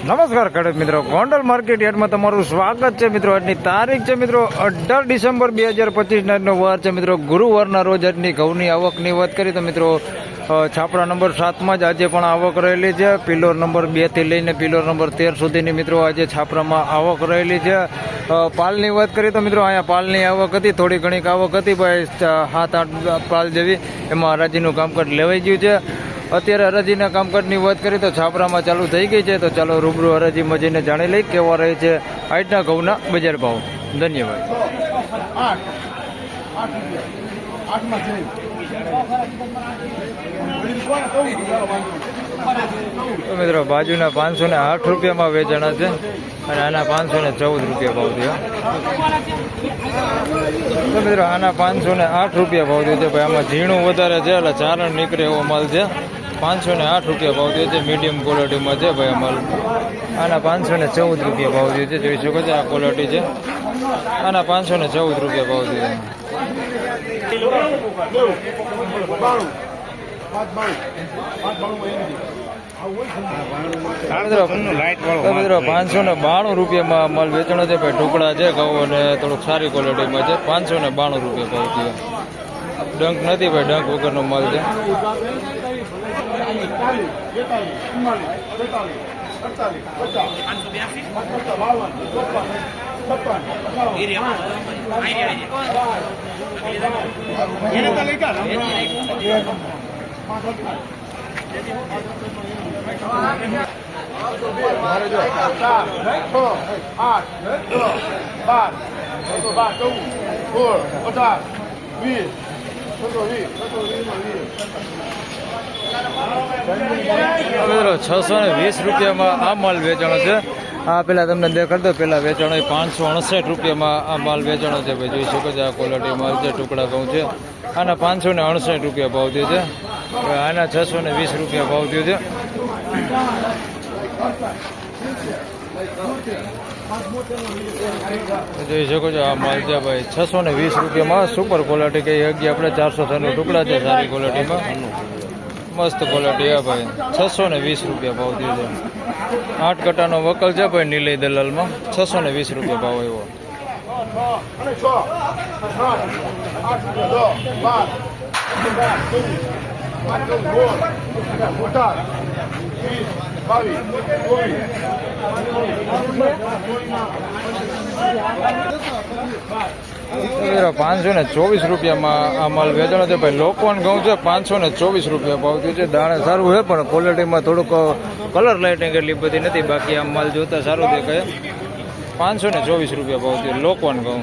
નમસ્કાર ખેડૂત મિત્રો, ગોંડલ માર્કેટ યાર્ડમાં તમારું સ્વાગત છે મિત્રો. આજની તારીખ છે મિત્રો 18 ડિસેમ્બર 2025 આજનો વાર છે મિત્રો ગુરુવારના રોજ. આજની ઘઉંની આવકની વાત કરીએ તો મિત્રો છાપરા નંબર 7માં જ આજે પણ આવક રહેલી છે. પિલોર નંબર 2 થી લઈને પિલોર નંબર 13 સુધીની મિત્રો આજે છાપરામાં આવક રહેલી છે. પાલની વાત કરીએ તો મિત્રો અહીંયા પાલની આવક હતી, થોડી ઘણી આવક હતી ભાઈ, 7-8 પાલ જેવી. એમાં હરાજીનું કામકાજ લેવાઈ ગયું છે. અત્યારે હરાજીના કામકાજની વાત કરીએ તો છાપરામાં ચાલુ થઈ ગઈ છે. તો ચાલો રૂબરૂ હરાજીમાં જઈને જાણી લઈ કેવા રહે છે આજના ઘઉંના બજાર ભાવ. ધન્યવાદ. તો મિત્રો બાજુના 508 રૂપિયામાં વેચાણા છે અને આના 514 રૂપિયા ભાવ થયો. તો મિત્રો આના 508 રૂપિયા ભાવ થયો છે ભાઈ. આમાં ઝીણું વધારે છે એટલે ચારણ નીકળે એવો માલ છે. 508 રૂપિયા ભાવ થયો છે. મીડિયમ ક્વોલિટીમાં છે ભાઈ આ માલ. આના 514 રૂપિયા ભાવ થયો છે. જોઈ શકો છો આ ક્વોલિટી છે. આના 514 રૂપિયા ભાવ થયો છે. મિત્રો 592 રૂપિયામાં માલ વેચાણો છે ભાઈ. ટુકડા છે ઘઉં અને થોડુંક સારી ક્વોલિટીમાં છે. 592 રૂપિયા ભાવ થયો. ડંક નથી ભાઈ, ડંક વગરનો માલ છે. મિત્રો 620 રૂપિયામાં આ માલ વેચાણો છે. આ પેલા તમને દેખાડતો પેલા વેચાણો 568 રૂપિયામાં આ માલ વેચાણો છે ભાઈ. જોઈ શકો છો આ ક્વોલિટી માલ છે. ટુકડા ઘઉં છે. આના 568 રૂપિયા ભાવ થયો છે. આના 620 રૂપિયા ભાવ થયો છે. જોઈ શકો છો આ માલ છે ભાઈ. 620 રૂપિયામાં સુપર ક્વોલિટી કઈ હગી આપણે 406 ટુકડા છે સારી ક્વોલિટીમાં. મસ્ત ક્વોલિટી હે ભાઈ. 620 રૂપિયા ભાવ થયો છે. 8 કટાનો વકલ છે ભાઈ નીલય દલાલમાં. 620 રૂપિયા ભાવ આવ્યો. મિત્રો 524 રૂપિયામાં આ માલ વેચાણો છે ભાઈ. લોકવાન ઘઉં છે. 524 રૂપિયા ભાવ થયું છે. દાણે સારું છે પણ ક્વોલિટીમાં થોડુંક કલર લાઇટિંગ એટલી બધી નથી. બાકી આ માલ જોતા સારું દેખાય. 524 રૂપિયા ભાવ થયું લોકવાન ઘઉં.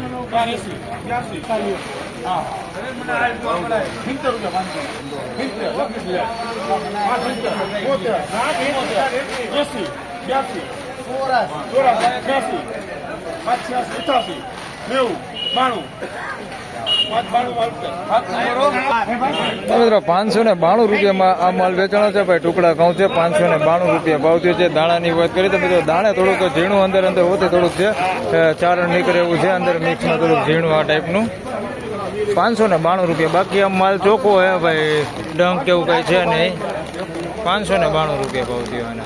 મિત્રો 592 રૂપિયામાં આ માલ વેચાણો છે ભાઈ. ટુકડા ઘઉં છે. 592 રૂપિયા ભાવ થયો છે. દાણાની વાત કરીએ તો મિત્રો દાણે થોડુંક ઝીણું અંદર હોતે થોડુંક છે. ચારણ નીકળે એવું છે અંદર મિક્સમાં થોડુંક ઝીણું આ ટાઈપનું. 592 રૂપિયા. બાકી આમ માલ ચોખ્ખો હે ભાઈ. ડંક કેવું કઈ છે નહીં. 592 રૂપિયા ભાવ થયો. અને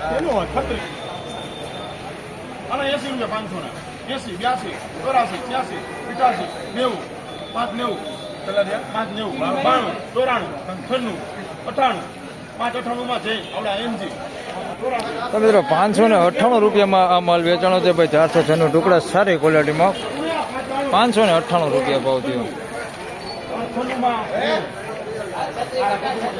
598 રૂપિયામાં આ માલ વેચાણો છે ભાઈ. 406 ટુકડા સારી ક્વોલિટીમાં. 598 રૂપિયા ભાવ થયો.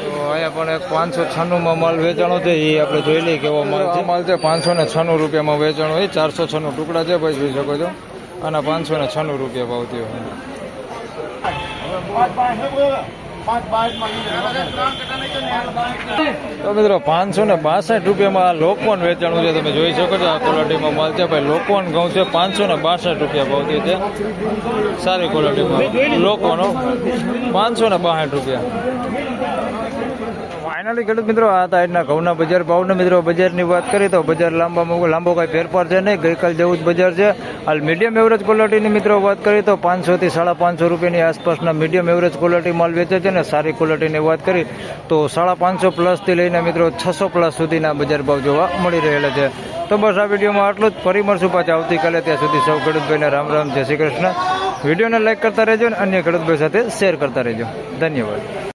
તો અહીંયા પણ એક 596માં માલ વેચાણો છે. એ આપણે જોઈ લઈએ કેવો માલ છે. માલ છે 596 રૂપિયામાં વેચાણો. એ 406 ટુકડા છે ભાઈ. જોઈ શકો છો. આના 596 રૂપિયા ભાવ થયો. તો મિત્રો 562 રૂપિયામાં આ લોકવાન વેચાણું છે. તમે જોઈ શકો છો આ ક્વોલિટીમાં માલ છે ભાઈ. લોકવાન ઘઉં છે. 562 રૂપિયા ભાવ થયો છે. સારી ક્વોલિટીમાં લોકવાનો 562 રૂપિયા. ફાઇનલી ખેડૂત મિત્રો આ હતા આજના ઘઉંના બજાર ભાવના મિત્રો બજારની વાત કરીએ તો બજાર લાંબો કાંઈ ફેરફાર છે નહીં, ગઈકાલ જેવું જ બજાર છે. હાલ મીડિયમ એવરેજ ક્વોલિટીની મિત્રો વાત કરીએ તો 500 થી 550 રૂપિયાની આસપાસના મીડિયમ એવરેજ ક્વોલિટી માલ વેચે છે ને સારી ક્વોલિટીની વાત કરી તો 550 પ્લસથી લઈને મિત્રો 600 પ્લસ સુધીના બજાર ભાવ જોવા મળી રહેલા છે. તો બસ આ વિડીયોમાં આટલું જ. ફરી મળશું પાછા આવતીકાલે. ત્યાં સુધી સૌ ખેડૂતભાઈને રામ રામ, જય શ્રી કૃષ્ણ. વિડીયોને લાઈક કરતા રહેજો અને અન્ય ખેડૂતભાઈ સાથે શેર કરતા રહેજો. ધન્યવાદ.